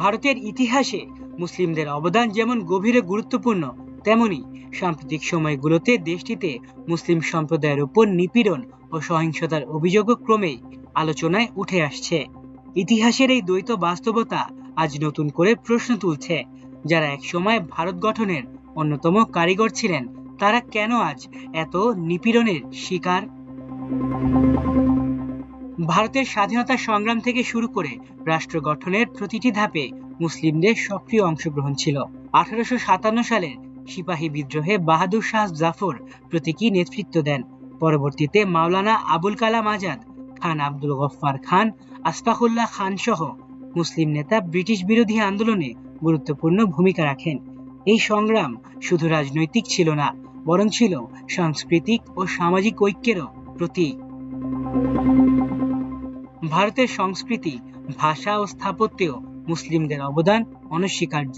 ভারতের ইতিহাসে মুসলিমদের অবদান যেমন গভীরে গুরুত্বপূর্ণ, তেমনি সাম্প্রতিক সময়গুলোতে দেশটিতে মুসলিম সম্প্রদায়ের উপর নিপীড়ন ও সহিংসতার অভিযোগও ক্রমেই আলোচনায় উঠে আসছে। ইতিহাসের এই দ্বৈত বাস্তবতা আজ নতুন করে প্রশ্ন তুলছে, যারা একসময় ভারত গঠনের অন্যতম কারিগর ছিলেন, তারা কেন আজ এত নিপীড়নের শিকার? ভারতের স্বাধীনতা সংগ্রাম থেকে শুরু করে রাষ্ট্র গঠনের প্রতিটি ধাপে মুসলিমদের সক্রিয় অংশগ্রহণ ছিল। 1857 সালের সিপাহী বিদ্রোহে বাহাদুর শাহ জাফর প্রতীকী নেতৃত্ব দেন। পরবর্তীতে মাওলানা আবুল কালাম আজাদ, খান আব্দুল গফফার খান, আশফাকুল্লাহ খান সহ মুসলিম নেতা ব্রিটিশ বিরোধী আন্দোলনে গুরুত্বপূর্ণ ভূমিকা রাখেন। এই সংগ্রাম শুধু রাজনৈতিক ছিল না, বরং ছিল সাংস্কৃতিক ও সামাজিক ঐক্যেরও প্রতীক। ভারতের সংস্কৃতি, ভাষা ও স্থাপত্যেও মুসলিমদের অবদান অনস্বীকার্য।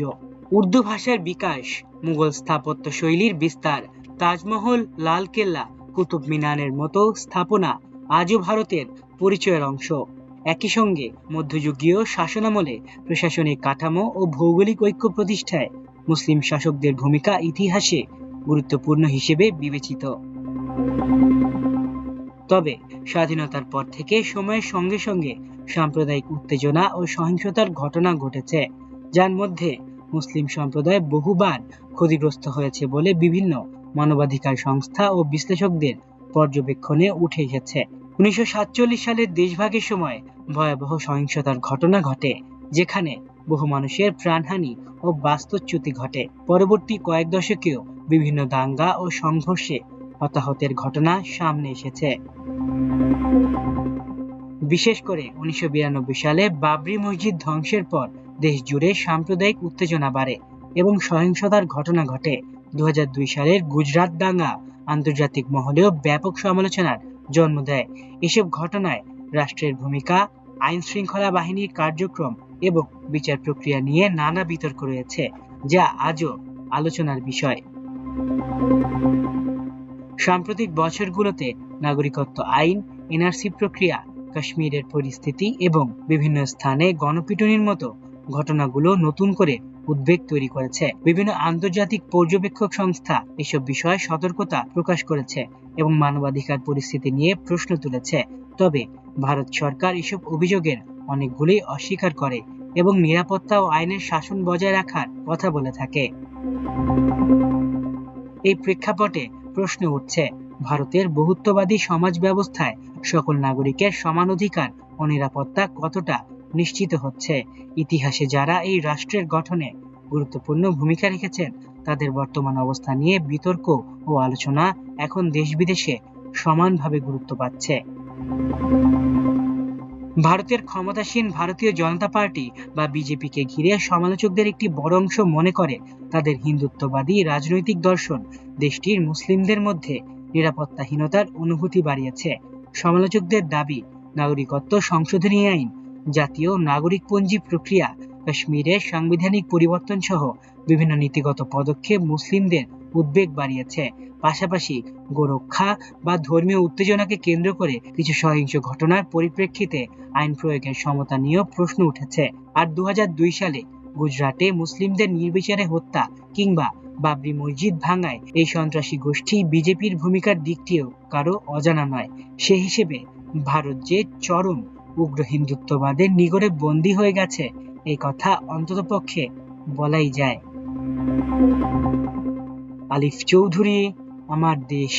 উর্দু ভাষার বিকাশ, মুঘল স্থাপত্য শৈলীর বিস্তার, তাজমহল, লালকেল্লা, কুতুব মিনারের মতো স্থাপনা আজও ভারতের পরিচয়ের অংশ। একই সঙ্গে মধ্যযুগীয় শাসনামলে প্রশাসনিক কাঠামো ও ভৌগোলিক ঐক্য প্রতিষ্ঠায় মুসলিম শাসকদের ভূমিকা ইতিহাসে গুরুত্বপূর্ণ হিসেবে বিবেচিত। তবে স্বাধীনতার পর থেকে সময়ের সঙ্গে সঙ্গে সাম্প্রদায়িক উত্তেজনা ও সহিংসতার ঘটনা ঘটেছে, যার মধ্যে মুসলিম সম্প্রদায় বহুবার ক্ষতিগ্রস্ত হয়েছে বলে বিভিন্ন মানবাধিকার সংস্থা ও বিশ্লেষকদের পর্যবেক্ষণে উঠে এসেছে। 1947 সালের দেশভাগের সময় ভয়াবহ সহিংসতার ঘটনা ঘটে, যেখানে বহু মানুষের প্রাণহানি ও বাস্তুচ্যুতি ঘটে। পরবর্তী কয়েক দশকেও বিভিন্ন দাঙ্গা ও সংঘর্ষে হতাহতের ঘটনা সামনে এসেছে। বিশেষ করে 1992 সালে বাবরি মসজিদ ধ্বংসের পর দেশ জুড়ে সাম্প্রদায়িক উত্তেজনা বাড়ে এবং সহিংসতার ঘটনা ঘটে। 2002 সালের গুজরাট দাঙ্গা আন্তর্জাতিক মহলেও ব্যাপক সমালোচনার জন্ম দেয়। এসব ঘটনায় রাষ্ট্রের ভূমিকা, আইন শৃঙ্খলা বাহিনীর কার্যক্রম এবং বিচার প্রক্রিয়া নিয়ে নানা বিতর্ক রয়েছে, যা আজও আলোচনার বিষয়। সাম্প্রতিক বছরগুলোতে নাগরিকত্ব আইন, এনআরসি প্রক্রিয়া, কাশ্মীরের পরিস্থিতি এবং বিভিন্ন স্থানে গণপিটুনির মতো ঘটনাগুলো নতুন করে উদ্বেগ তৈরি করেছে। বিভিন্ন আন্তর্জাতিক পর্যবেক্ষক সংস্থা এসব বিষয়ে সতর্কতা প্রকাশ করেছে এবং মানবাধিকার পরিস্থিতি নিয়ে প্রশ্ন তুলেছে। তবে ভারত সরকার এসব অভিযোগের অনেকগুলোই অস্বীকার করে এবং নিরাপত্তা ও আইনের শাসন বজায় রাখার কথা বলে থাকে। এই প্রেক্ষাপটে প্রশ্ন উঠছে, ভারতের বহুত্ববাদী সমাজ ব্যবস্থায় সকল নাগরিকের সমান অধিকার ও নিরাপত্তা কতটা নিশ্চিত হচ্ছে? ইতিহাসে যারা এই রাষ্ট্রের গঠনে গুরুত্বপূর্ণ ভূমিকা রেখেছেন, তাদের বর্তমান অবস্থা নিয়ে বিতর্ক ও আলোচনা এখন দেশ বিদেশে সমানভাবে গুরুত্ব পাচ্ছে। ভারতের ক্ষমতাসীন ভারতীয় জনতা পার্টি বা বিজেপিকে ঘিরে সমালোচকদের একটি বড় অংশ মনে করে তাদের হিন্দুত্ববাদী রাজনৈতিক দর্শন দেশটির মুসলিমদের মধ্যে নিরাপত্তাহীনতার অনুভূতি বাড়িয়েছে। সমালোচকদের দাবি, নাগরিকত্ব সংশোধনী আইন, জাতীয় নাগরিকপঞ্জি প্রক্রিয়া, কাশ্মীরের সাংবিধানিক পরিবর্তন সহ বিভিন্ন নীতিগত পদক্ষেপ মুসলিমদের উদ্বেগ বাড়িয়েছে। পাশাপাশি গোরক্ষা বা ধর্মীয় উত্তেজনাকে কেন্দ্র করে কিছু সহিংস ঘটনার পরিপ্রেক্ষিতে আইন প্রয়োগের সমতা নিয়েও প্রশ্ন উঠেছে। আর 2002 সালে গুজরাটে মুসলিমদের নির্বিচারে হত্যা কিংবা বাবরি মসজিদ ভাঙায় এই সন্ত্রাসী গোষ্ঠী বিজেপির ভূমিকার দিকটিও কারো অজানা নয়। সে হিসেবে ভারত যে চরম উগ্র হিন্দুত্ববাদের নিগড়ে বন্দী হয়ে গেছে, এই কথা অন্ততপক্ষে বলাই যায়। আলিফ চৌধুরী, আমার দেশ।